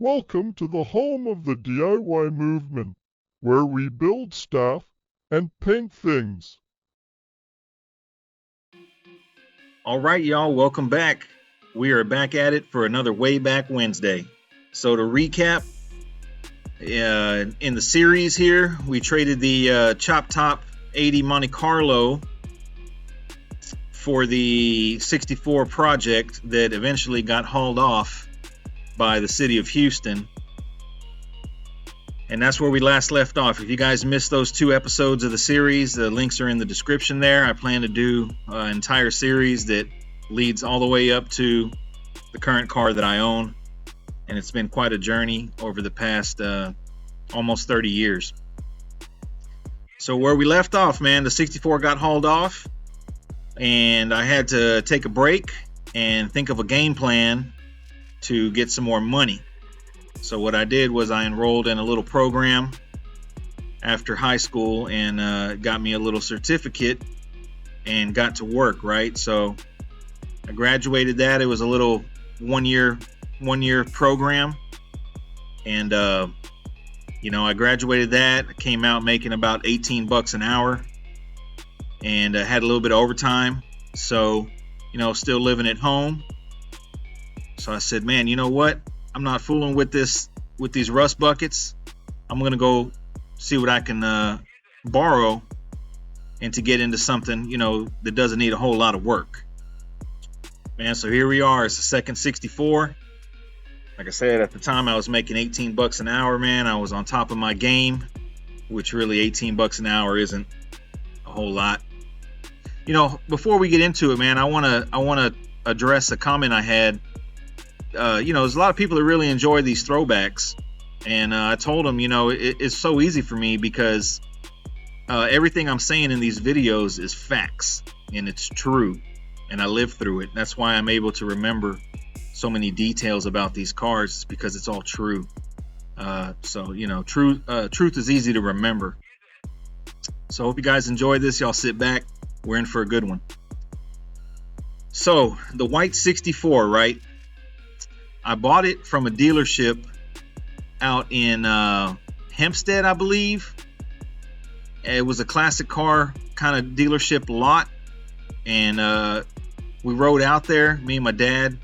Welcome to the home of the DIY movement, where we build stuff and paint things. All right, y'all, welcome back. We are back at it for another Way Back Wednesday. So to recap, in the series here, we traded the Chop Top 80 Monte Carlo for the 64 project that eventually got hauled off by the city of Houston. And that's where we last left off. If you guys missed those 2 episodes of the series, the links are in the description there. I plan to do an entire series that leads all the way up to the current car that I own. And it's been quite a journey over the past almost 30 years. So where we left off, man, the 64 got hauled off. And I had to take a break and think of a game plan to get some more money. So what I did was I enrolled in a little program after high school and got me a little certificate and got to work, right? So I graduated that. It was a little one year program. And I graduated that. I came out making about $18 an hour and had a little bit of overtime. So, still living at home. So I said, man, you know what? I'm not fooling with these rust buckets. I'm going to go see what I can borrow and to get into something, that doesn't need a whole lot of work. Man, so here we are. It's the second 64. Like I said, at the time I was making $18 an hour, man. I was on top of my game, which really $18 an hour isn't a whole lot. Before we get into it, man, I want to address a comment I had. There's a lot of people that really enjoy these throwbacks, and I told them, it's so easy for me because everything I'm saying in these videos is facts and it's true, and I live through it. That's why I'm able to remember so many details about these cars, because it's all true. Truth is easy to remember. So I hope you guys enjoy this. Y'all sit back. We're in for a good one. So the white 64, right? I bought it from a dealership out in Hempstead, I believe. It was a classic car kind of dealership lot. And we rode out there, me and my dad.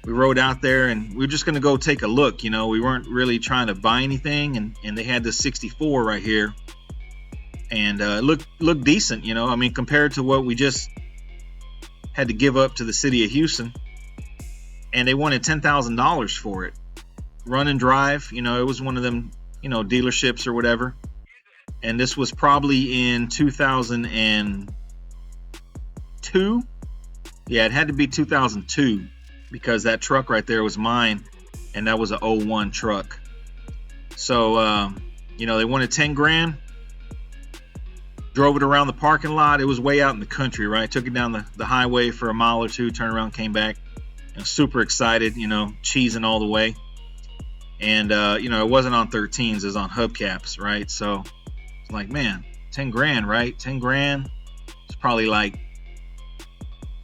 We rode out there and we were just going to go take a look. We weren't really trying to buy anything. And they had this 64 right here. And looked decent, compared to what we just had to give up to the city of Houston. And they wanted $10,000 for it. Run and drive, it was one of them, dealerships or whatever. And this was probably in 2002. Yeah, it had to be 2002 because that truck right there was mine, and that was a 01 truck. So, they wanted 10 grand. Drove it around the parking lot. It was way out in the country, right? Took it down the highway for a mile or two, turned around, came back. Super excited, cheesing all the way. And, it wasn't on 13s, it was on hubcaps, right? So it's like, man, 10 grand, right? 10 grand. It's probably like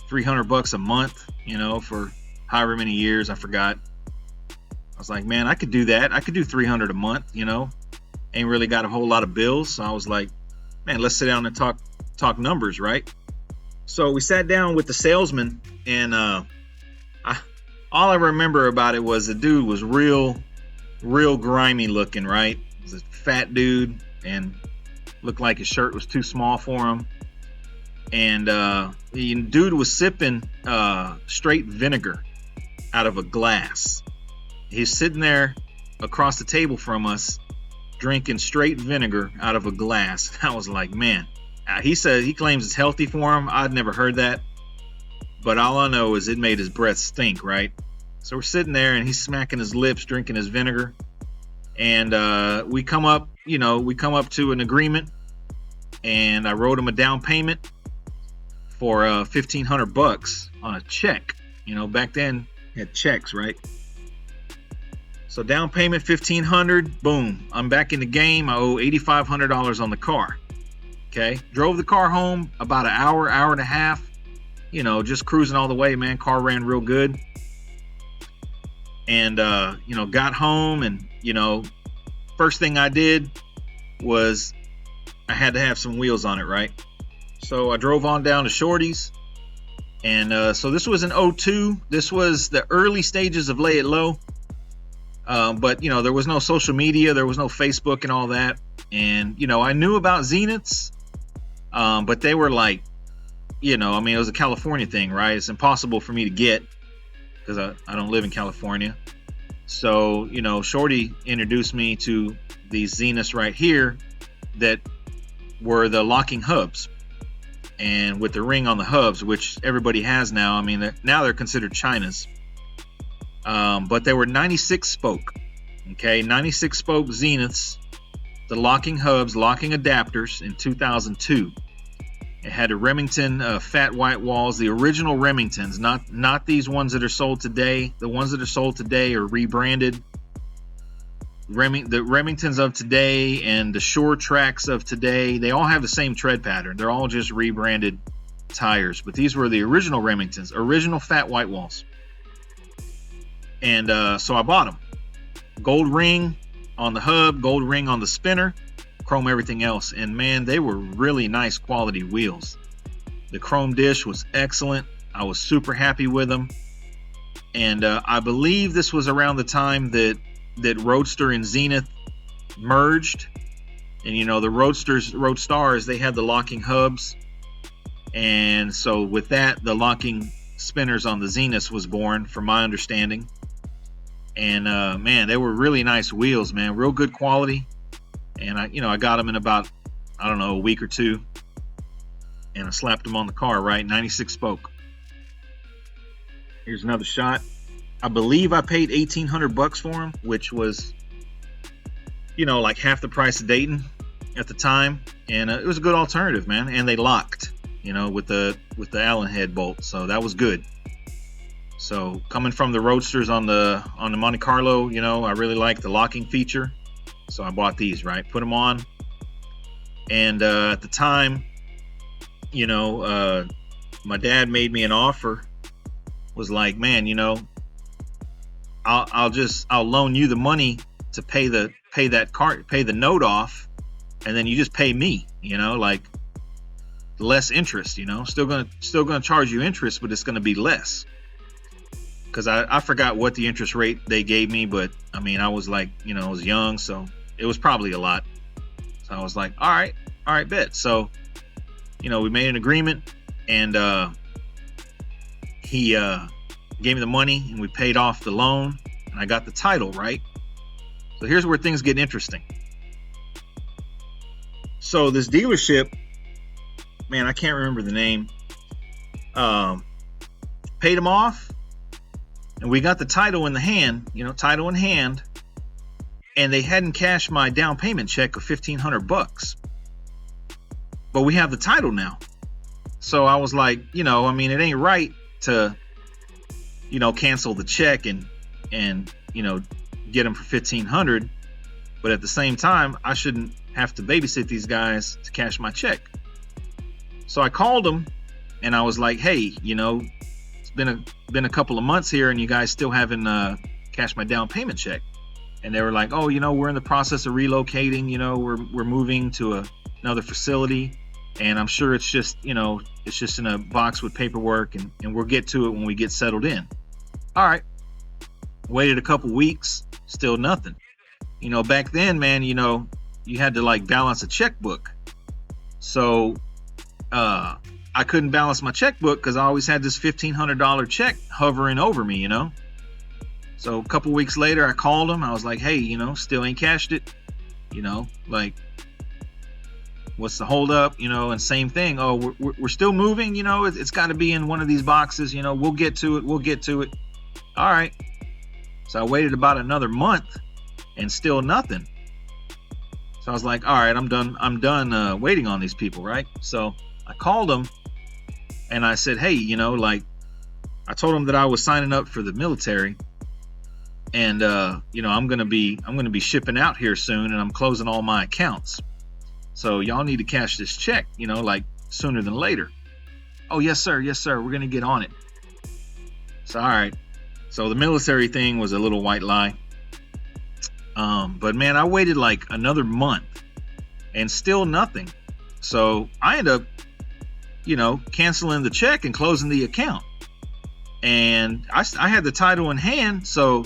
$300 a month, for however many years, I forgot. I was like, man, I could do that. I could do 300 a month, ain't really got a whole lot of bills. So I was like, man, let's sit down and talk numbers, right? So we sat down with the salesman, and all I remember about it was the dude was real grimy looking, right? He was a fat dude and looked like his shirt was too small for him. And the dude was sipping straight vinegar out of a glass. He's sitting there across the table from us drinking straight vinegar out of a glass. I was like, man, he claims it's healthy for him. I'd never heard that. But all I know is it made his breath stink, right? So we're sitting there and he's smacking his lips, drinking his vinegar. And we come up to an agreement. And I wrote him a down payment for $1,500 on a check. Back then had checks, right? So down payment $1,500. Boom, I'm back in the game. I owe $8,500 on the car. Okay, drove the car home about an hour and a half. Just cruising all the way, man. Car ran real good. And got home, and first thing I did was I had to have some wheels on it, right? So I drove on down to Shorty's, and so this was in 02. This was the early stages of Lay It Low. But there was no social media, there was no Facebook and all that. And I knew about Zeniths, but they were like, it was a California thing, right? It's impossible for me to get because I don't live in California. So Shorty introduced me to these Zeniths right here that were the locking hubs, and with the ring on the hubs, which everybody has now. I mean, now they're considered China's. But they were 96 spoke. Okay, 96 spoke Zeniths, the locking hubs, locking adapters in 2002. It had a Remington fat white walls, the original Remingtons, not these ones that are sold today. The ones that are sold today are rebranded. The Remingtons of today and the Shore Tracks of today, they all have the same tread pattern. They're all just rebranded tires. But these were the original Remingtons, original fat white walls. And so I bought them. Gold ring on the hub, gold ring on the spinner, chrome everything else. And man, they were really nice quality wheels. The chrome dish was excellent. I was super happy with them. And I believe this was around the time that Roadster and Zenith merged. And the Roadstars, they had the locking hubs. And so with that, the locking spinners on the Zeniths was born, from my understanding. And man, they were really nice wheels, man, real good quality. And I got them in about, I don't know, a week or two, and I slapped them on the car, right? 96 spoke. Here's another shot. I believe I paid $1,800 for them, which was like half the price of Dayton at the time. And it was a good alternative, man. And they locked, with the Allen head bolt, so that was good. So coming from the Roadsters on the Monte Carlo, I really like the locking feature. So I bought these, right? Put them on. And at the time, my dad made me an offer. Was like, man, I'll loan you the money to pay the note off, and then you just pay me, like less interest, still gonna charge you interest, but it's gonna be less. Because I forgot what the interest rate they gave me, but I mean, I was like, I was young, so it was probably a lot. So I was like, all right, bet. So, we made an agreement, and he gave me the money, and we paid off the loan, and I got the title, right? So here's where things get interesting. So this dealership, man, I can't remember the name, paid him off. And we got the title in the hand, title in hand, and they hadn't cashed my down payment check of $1,500. But we have the title now. So I was like, it ain't right to, cancel the check and get them for $1,500. But at the same time, I shouldn't have to babysit these guys to cash my check. So I called them, and I was like, hey, been a couple of months here, and you guys still haven't cashed my down payment check. And they were like, oh, we're in the process of relocating, we're moving to another facility, and I'm sure it's just in a box with paperwork, and we'll get to it when we get settled in. All right. Waited a couple weeks, still nothing. Back then, man, you had to like balance a checkbook. So I couldn't balance my checkbook because I always had this $1,500 check hovering over me, So a couple weeks later, I called him. I was like, hey, still ain't cashed it. Like, what's the holdup? And same thing. Oh, we're still moving. It's got to be in one of these boxes. We'll get to it. All right. So I waited about another month and still nothing. So I was like, all right, I'm done waiting on these people, right? So I called them. And I said, hey, I told him that I was signing up for the military, and I'm gonna be shipping out here soon, and I'm closing all my accounts. So y'all need to cash this check, like sooner than later. Oh, yes sir, we're gonna get on it. So all right. So the military thing was a little white lie. But man, I waited like another month and still nothing. So I ended up, canceling the check and closing the account. And I had the title in hand, so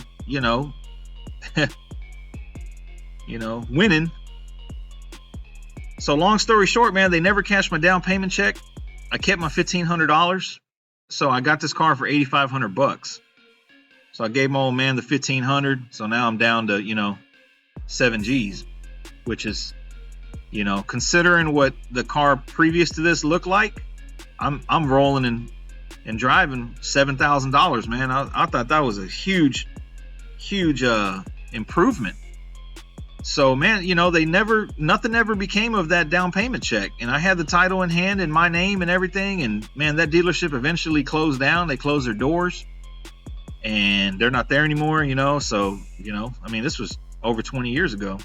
winning. So long story short, man, they never cashed my down payment check. I kept my $1,500, so I got this car for $8,500. So I gave my old man the $1,500. So now I'm down to 7 G's, which is considering what the car previous to this looked like, I'm rolling and driving $7,000, man. I thought that was a huge improvement. So man, nothing ever became of that down payment check, and I had the title in hand in my name and everything. And man, that dealership eventually closed down. They closed their doors, and they're not there anymore. So this was over 20 years ago.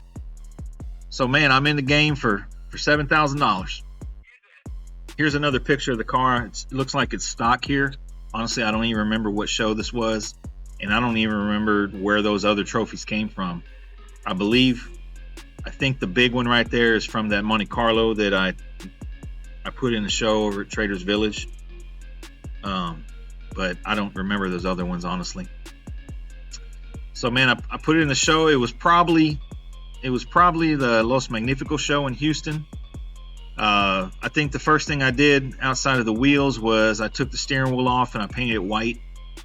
So man, I'm in the game for $7,000. Here's another picture of the car. It looks like it's stock here. Honestly, I don't even remember what show this was, and I don't even remember where those other trophies came from. I think the big one right there is from that Monte Carlo that I put in the show over at Traders Village. But I don't remember those other ones, honestly. So man, I put it in the show. It was probably the Los Magnificos show in Houston. I think the first thing I did outside of the wheels was I took the steering wheel off and I painted it white,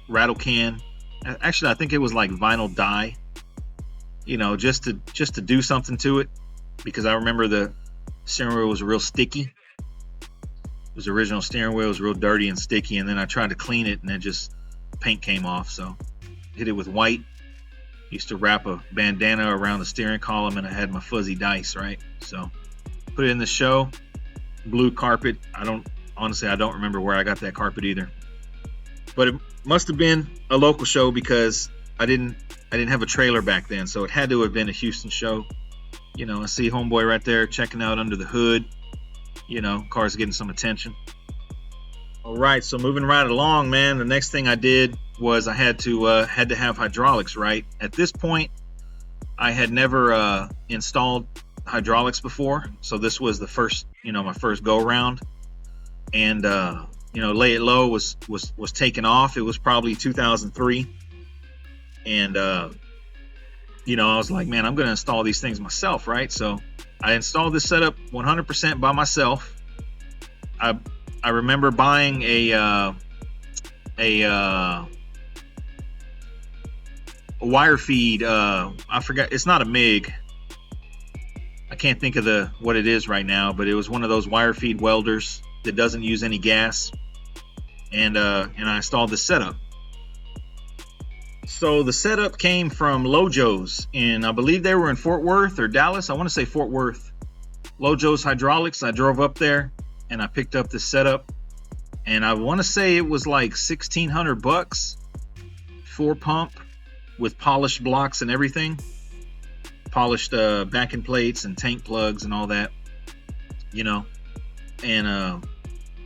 rattle can. Actually, I think it was like vinyl dye. Just to do something to it, because I remember the steering wheel was real sticky. It was the original steering wheel. It was real dirty and sticky, and then I tried to clean it, and then just paint came off. So hit it with white. Used to wrap a bandana around the steering column, and I had my fuzzy dice, right? So put it in the show. Blue carpet. I don't remember where I got that carpet either, but it must have been a local show because I didn't have a trailer back then, so it had to have been a Houston show. I see homeboy right there checking out under the hood. Car's getting some attention. All right, so moving right along, man. The next thing I did was I had to have hydraulics, right? At this point, I had never installed hydraulics before, so this was the first, my first go around. And Lay It Low was taken off. It was probably 2003. And I was like, man, I'm gonna install these things myself, right? So I installed this setup 100% by myself. I remember buying a wire feed. I forgot, it's not a MIG. I can't think of what it is right now, but it was one of those wire feed welders that doesn't use any gas. And I installed the setup. So the setup came from Lojo's, and I believe they were in Fort Worth or Dallas. I want to say Fort Worth. Lojo's Hydraulics. I drove up there and I picked up this setup, and I want to say it was like $1,600, 4-pump with polished blocks and everything, polished backing plates and tank plugs and all that, and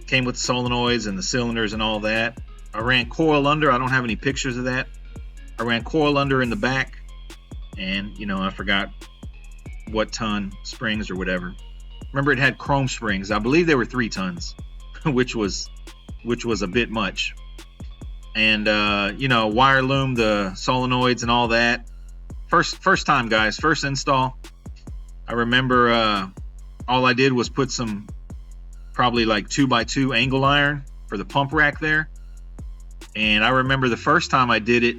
came with the solenoids and the cylinders and all that. I ran coil under. I don't have any pictures of that. I ran coil under in the back, and I forgot what ton springs or whatever. Remember, it had chrome springs. I believe they were 3 tons, which was a bit much. And wire loom the solenoids and all that. First time, guys, first install. I remember all I did was put some probably like 2x2 angle iron for the pump rack there. And I remember the first time I did it,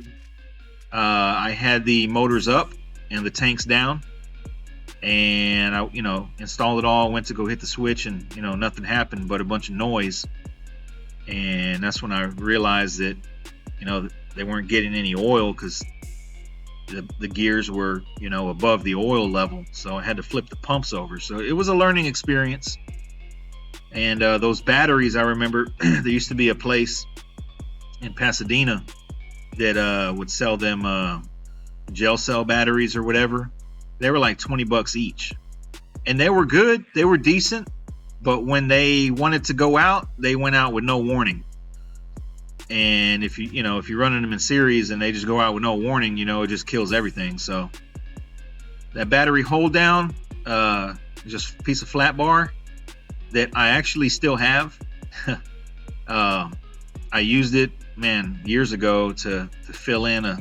I had the motors up and the tanks down, and I installed it all, went to go hit the switch, and nothing happened but a bunch of noise. And that's when I realized that they weren't getting any oil, because the gears were above the oil level, so I had to flip the pumps over. So it was a learning experience. And those batteries, I remember there used to be a place in Pasadena that would sell them gel cell batteries or whatever. They were like $20 each, and they were good, they were decent, but when they wanted to go out, they went out with no warning. and if you're running them in series and they just go out with no warning, it just kills everything. So that battery hold down, just a piece of flat bar that I actually still have. I used it, man, years ago to fill in a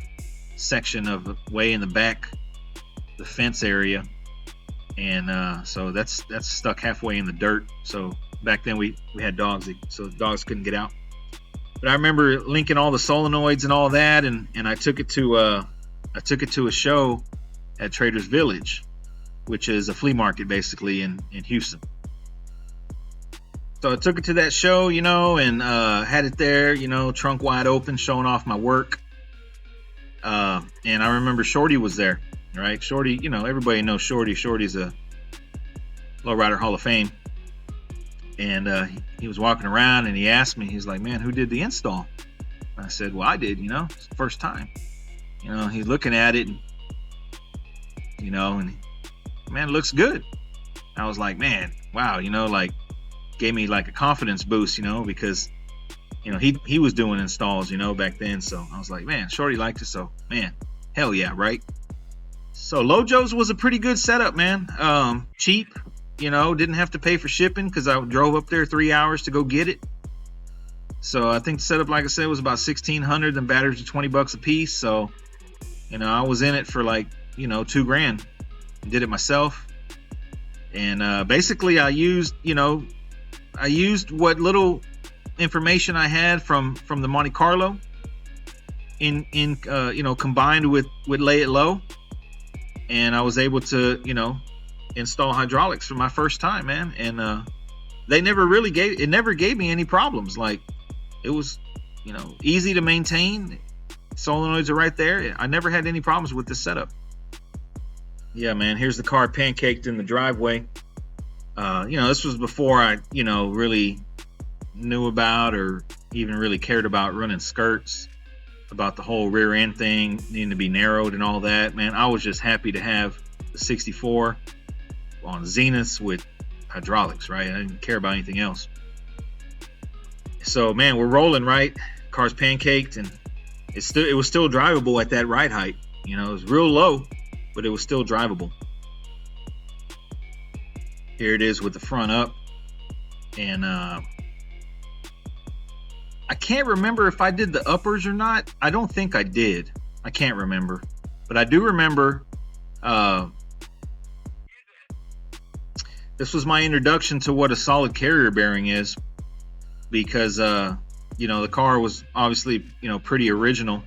section of way in the back, the fence area, and so that's stuck halfway in the dirt. So back then we had dogs, so the dogs couldn't get out. But I remember linking all the solenoids and all that, and I took it to a show at Traders Village, which is a flea market basically in Houston. So I took it to that show, and had it there, trunk wide open, showing off my work. And I remember Shorty was there, right? Shorty, everybody knows Shorty. Shorty's a Lowrider Hall of Fame. And he was walking around, and he asked me, he's like, man, who did the install? I said, well, I did, it's the first time. He's looking at it, and, and man, it looks good. I was like, man, wow, like, gave me like a confidence boost, because he was doing installs, back then. So I was like, man, Shorty liked it, so man, hell yeah, right? So Lojo's was a pretty good setup, man. Cheap, didn't have to pay for shipping because I drove up there 3 hours to go get it. So I think the setup, like I said, was about $1,600, and batteries are $20 a piece. So I was in it for like $2,000. Did it myself, and basically I used what little information I had from the Monte Carlo in combined with lay it low, and I was able to install hydraulics for my first time, man. And they never gave me any problems. Like, it was easy to maintain. Solenoids are right there. I never had any problems with this setup. Yeah, man, here's the car pancaked in the driveway. This was before I, really knew about or even really cared about running skirts, about the whole rear end thing needing to be narrowed and all that. Man, I was just happy to have the 64 on Zeniths with hydraulics, right? I didn't care about anything else. So, man, we're rolling, right? Car's pancaked, and it was still drivable at that ride height. It was real low, but it was still drivable. Here it is with the front up, and I can't remember if I did the uppers or not. I don't think I did. I can't remember, but I do remember this was my introduction to what a solid carrier bearing is, because the car was obviously pretty original,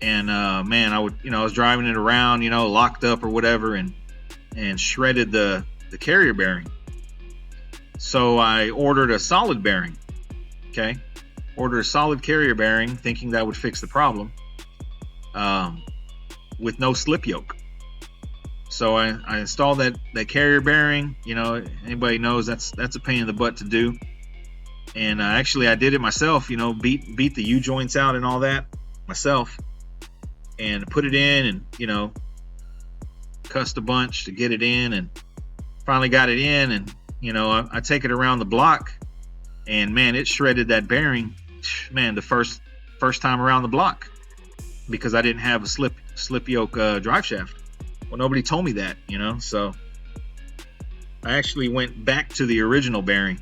and man, I was driving it around, locked up or whatever, and shredded the carrier bearing. So I ordered a solid bearing. Okay, ordered a solid carrier bearing, thinking that would fix the problem, with no slip yoke. So I installed that carrier bearing. Anybody knows that's a pain in the butt to do. And actually, I did it myself. Beat the U joints out and all that myself, and put it in, and cussed a bunch to get it in, and finally got it in. And I take it around the block, and man, it shredded that bearing, man, the first time around the block, because I didn't have a slip yoke drive shaft. Well, nobody told me that, so I actually went back to the original bearing,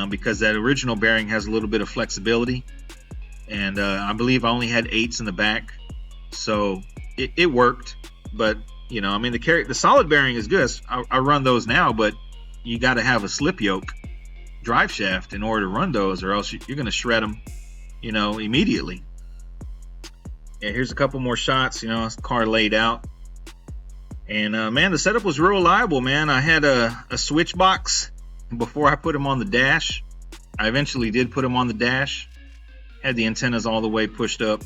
because that original bearing has a little bit of flexibility, and I believe I only had 8s in the back, so it worked. But the solid bearing is good. I run those now, but you got to have a slip yoke drive shaft in order to run those, or else you're going to shred them immediately. And here's a couple more shots. The car laid out, and man, the setup was real reliable, man. I had a switch box before I put them on the dash. I eventually did put them on the dash, had the antennas all the way pushed up,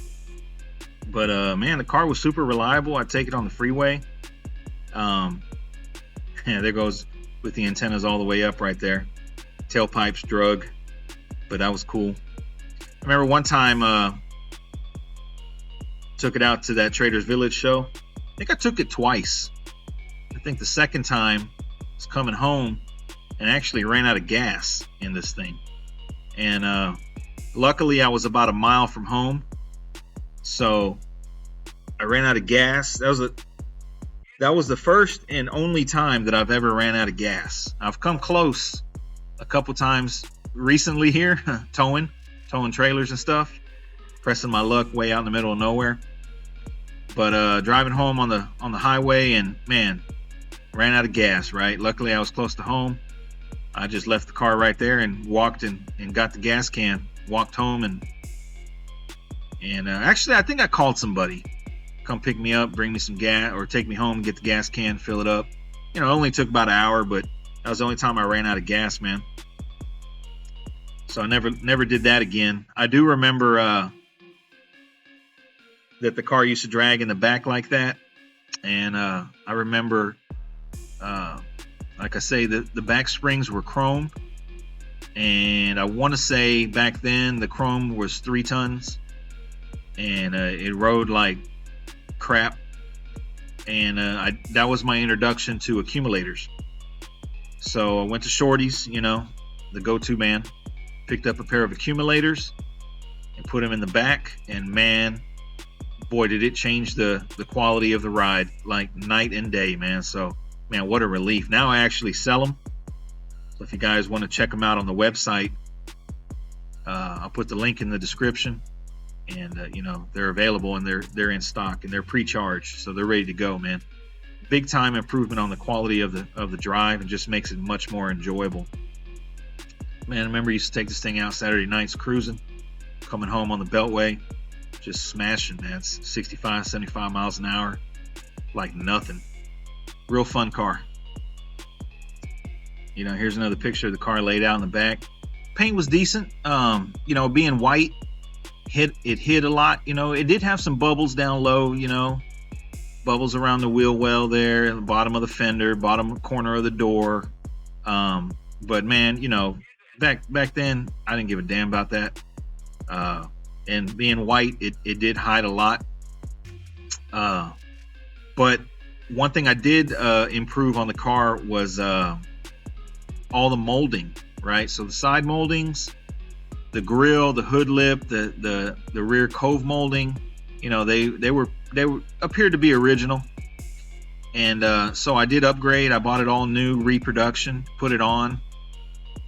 but man, the car was super reliable. I'd take it on the freeway. Yeah, there goes with the antennas all the way up right there. Tailpipes drug, but that was cool. I remember one time took it out to that Traders Village show. I think I took it twice. I think the second time I was coming home and actually ran out of gas in this thing, and Luckily, I was about a mile from home, so I ran out of gas. That was the first and only time that I've ever ran out of gas. I've come close a couple times recently here, towing trailers and stuff, pressing my luck way out in the middle of nowhere. But driving home on the highway, and man, ran out of gas. Right. Luckily, I was close to home. I just left the car right there and walked and got the gas can. Walked home and actually, I think I called somebody. Come pick me up, bring me some gas, or take me home, get the gas can, fill it up. You know, it only took about an hour, but that was the only time I ran out of gas, man. So I never did that again. I do remember that the car used to drag in the back like that, and I remember, like I say, the back springs were chrome, and I want to say back then the chrome was 3 tons, and it rode like crap, and that was my introduction to accumulators. So I went to Shorty's, you know, the go-to man, picked up a pair of accumulators and put them in the back, and man, boy, did it change the quality of the ride like night and day, man. So man, what a relief. Now I actually sell them, so if you guys want to check them out on the website, I'll put the link in the description. And you know, they're available, and they're in stock, and they're pre-charged, so they're ready to go, man. Big time improvement on the quality of the drive, and just makes it much more enjoyable. Man, I remember I used to take this thing out Saturday nights cruising, coming home on the Beltway, just smashing, man. It's 65, 75 miles an hour, like nothing. Real fun car. You know, here's another picture of the car laid out in the back. Paint was decent. You know, being white, hit a lot. You know, it did have some bubbles down low, you know, bubbles around the wheel well there, at the bottom of the fender, bottom corner of the door. But man, you know, back then I didn't give a damn about that. And being white, it did hide a lot. But one thing I did improve on the car was all the molding, right? So the side moldings, the grill, the hood lip, the rear cove molding, you know, they appeared to be original. And so I did upgrade. I bought it all new, reproduction, put it on,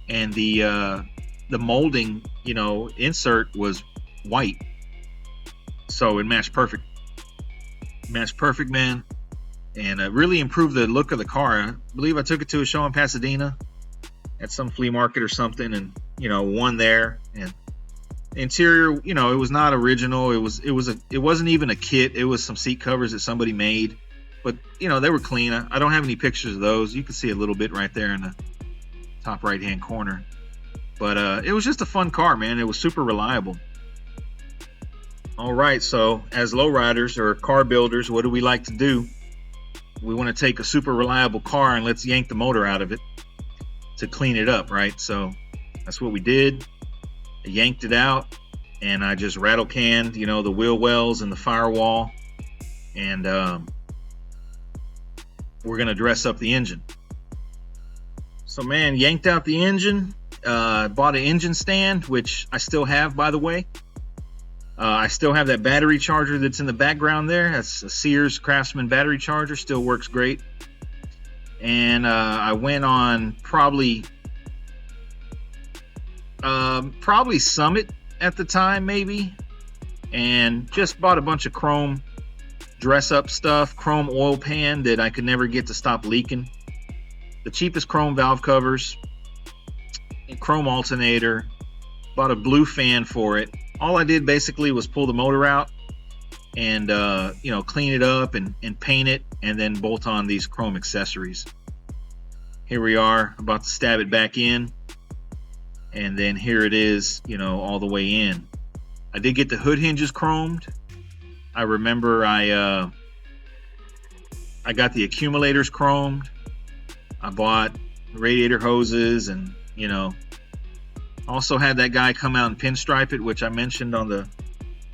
and the molding, you know, insert was white, so it matched perfect, man. And really improved the look of the car. I believe I took it to a show in Pasadena at some flea market or something, and you know, won there. And the interior, you know, it was not original. It wasn't even a kit. It was some seat covers that somebody made, but you know, they were clean. I don't have any pictures of those. You can see a little bit right there in the top right hand corner. But it was just a fun car, man. It was super reliable. All right, so as lowriders or car builders, what do we like to do? We want to take a super reliable car and let's yank the motor out of it to clean it up, right? So that's what we did. I yanked it out, and I just rattle canned, you know, the wheel wells and the firewall, and we're gonna dress up the engine. So man, yanked out the engine, bought an engine stand, which I still have, by the way. I still have that battery charger that's in the background there. That's a Sears Craftsman battery charger, still works great. And I went on probably Summit at the time, maybe, and just bought a bunch of chrome dress up stuff, chrome oil pan that I could never get to stop leaking, the cheapest chrome valve covers, and chrome alternator, bought a blue fan for it. All I did basically was pull the motor out and you know, clean it up and paint it, and then bolt on these chrome accessories. Here we are, about to stab it back in, and then here it is, you know, all the way in. I did get the hood hinges chromed. I remember I got the accumulators chromed. I bought radiator hoses, and you know, also had that guy come out and pinstripe it, which I mentioned on the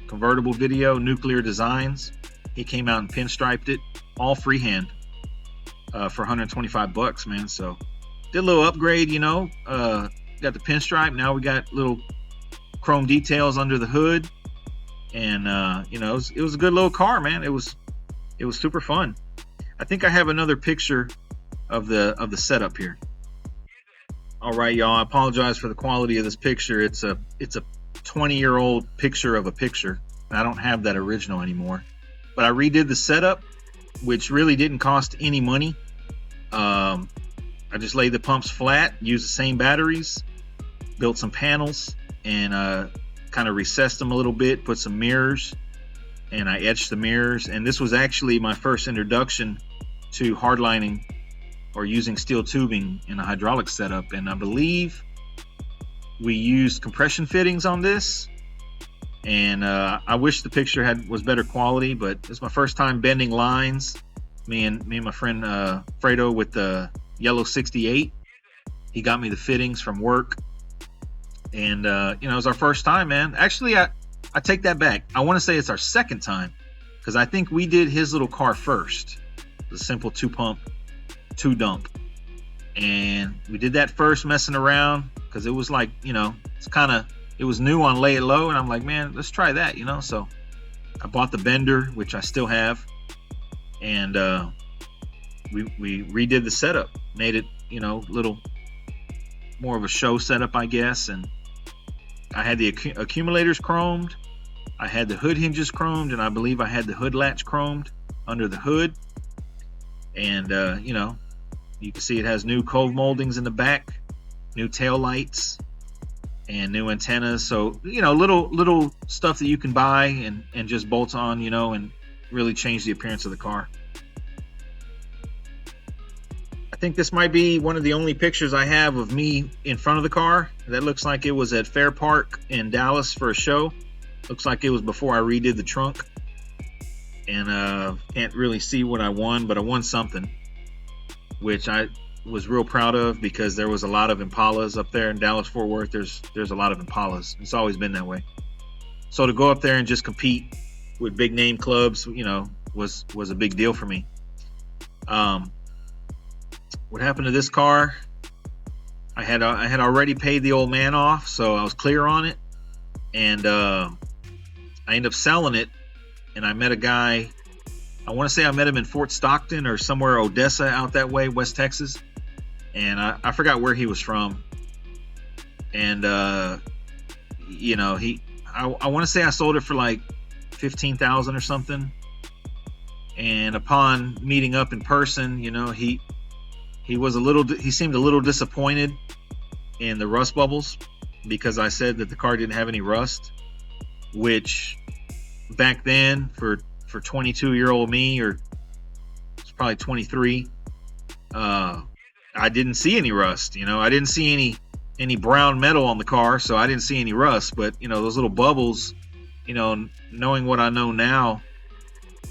convertible video, Nuclear Designs. He came out and pinstriped it, all freehand, for $125, man. So did a little upgrade, you know, got the pinstripe. Now we got little chrome details under the hood, and you know, it was a good little car, man. It was super fun. I think I have another picture of the setup here. All right, y'all. I apologize for the quality of this picture. It's a 20-year-old picture of a picture. I don't have that original anymore. But I redid the setup, which really didn't cost any money. I just laid the pumps flat, used the same batteries, built some panels, and kind of recessed them a little bit, put some mirrors, and I etched the mirrors. And this was actually my first introduction to hardlining or using steel tubing in a hydraulic setup. And I believe we used compression fittings on this. And I wish the picture was better quality, but it's my first time bending lines. Me and my friend Fredo with the yellow 68. He got me the fittings from work. And you know, it was our first time, man. Actually, I take that back. I want to say it's our second time, because I think we did his little car first. The simple 2-pump, 2-dump. And we did that first, messing around, because it was like, you know, it was new on Lay It Low, and I'm like, man, let's try that, you know. So I bought the bender, which I still have, and we redid the setup, made it, you know, little more of a show setup, I guess. And I had the accumulators chromed, I had the hood hinges chromed, and I believe I had the hood latch chromed under the hood. And you know, you can see it has new cove moldings in the back, new tail lights, and new antennas. So, you know, little stuff that you can buy and just bolt on, you know, and really change the appearance of the car. I think this might be one of the only pictures I have of me in front of the car. That looks like it was at Fair Park in Dallas for a show. Looks like it was before I redid the trunk. And can't really see what I won, but I won something, which I was real proud of, because there was a lot of Impalas up there in Dallas-Fort Worth. There's a lot of Impalas. It's always been that way. So to go up there and just compete with big name clubs, you know, was a big deal for me. What happened to this car? I had already paid the old man off, so I was clear on it, and I ended up selling it. And I met a guy, I want to say I met him in Fort Stockton or somewhere Odessa out that way, West Texas. And I forgot where he was from. And, you know, I want to say I sold it for like $15,000 or something. And upon meeting up in person, you know, he seemed a little disappointed in the rust bubbles, because I said that the car didn't have any rust, which back then for 22-year-old me, or it's probably 23, I didn't see any rust. You know, I didn't see any brown metal on the car, so I didn't see any rust. But, you know, those little bubbles, you know, knowing what I know now,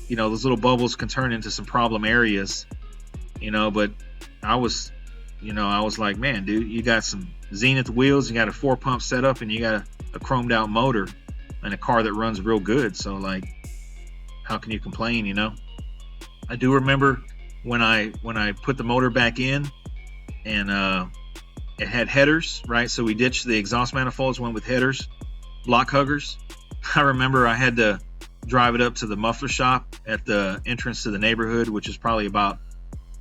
you know, those little bubbles can turn into some problem areas, you know. But I was like, man, dude, you got some Zenith wheels, you got a 4-pump setup, and you got a chromed out motor and a car that runs real good. So, like, how can you complain, you know? I do remember when I put the motor back in, and it had headers, right? So we ditched the exhaust manifolds, went with headers, block huggers. I remember I had to drive it up to the muffler shop at the entrance to the neighborhood, which is probably about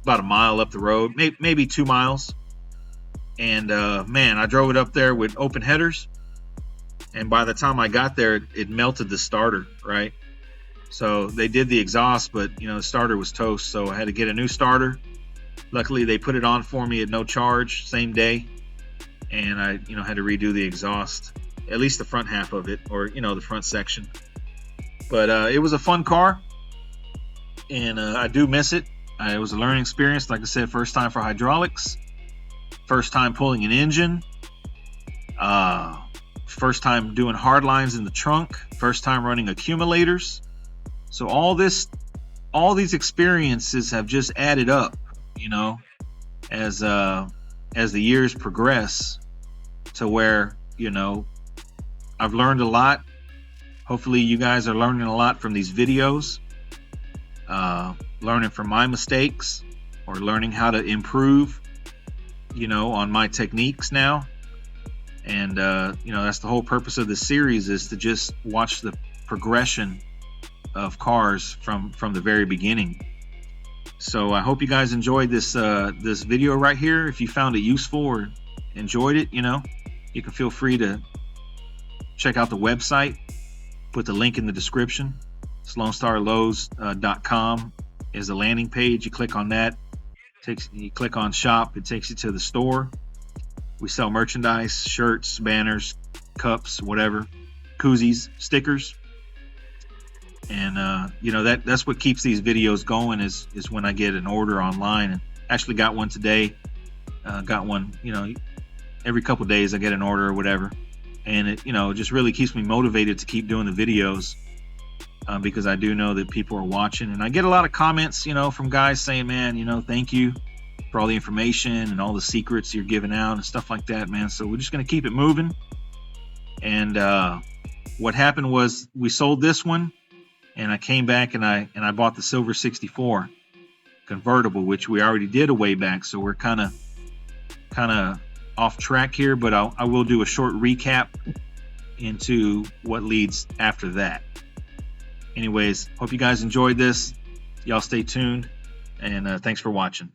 a mile up the road, maybe 2 miles. And man, I drove it up there with open headers, and by the time I got there, it melted the starter, right? So they did the exhaust, but, you know, the starter was toast, so I had to get a new starter. Luckily, they put it on for me at no charge, same day, and I, you know, had to redo the exhaust, at least the front half of it, or, you know, the front section. But it was a fun car, and I do miss it. It was a learning experience, like I said, first time for hydraulics, first time pulling an engine, first time doing hard lines in the trunk, first time running accumulators. So all these experiences have just added up, you know, as the years progress, to where, you know, I've learned a lot. Hopefully you guys are learning a lot from these videos, learning from my mistakes, or learning how to improve, you know, on my techniques now. And you know, that's the whole purpose of this series, is to just watch the progression of cars from the very beginning. So I hope you guys enjoyed this this video right here. If you found it useful or enjoyed it, you know, you can feel free to check out the website. Put the link in the description. It's LoneStarLows.com is the landing page. You click on that. You click on shop. It takes you to the store. We sell merchandise, shirts, banners, cups, whatever, koozies, stickers. And you know, that's what keeps these videos going, is when I get an order online. And actually got one today. Got one, you know, every couple days I get an order or whatever. And it, you know, just really keeps me motivated to keep doing the videos, because I do know that people are watching. And I get a lot of comments, you know, from guys saying, man, you know, thank you for all the information and all the secrets you're giving out and stuff like that, man. So we're just going to keep it moving. And what happened was we sold this one, and I came back and I bought the Silver 64 convertible, which we already did a way back. So we're kind of off track here, but I will do a short recap into what leads after that. Anyways, hope you guys enjoyed this. Y'all stay tuned, and thanks for watching.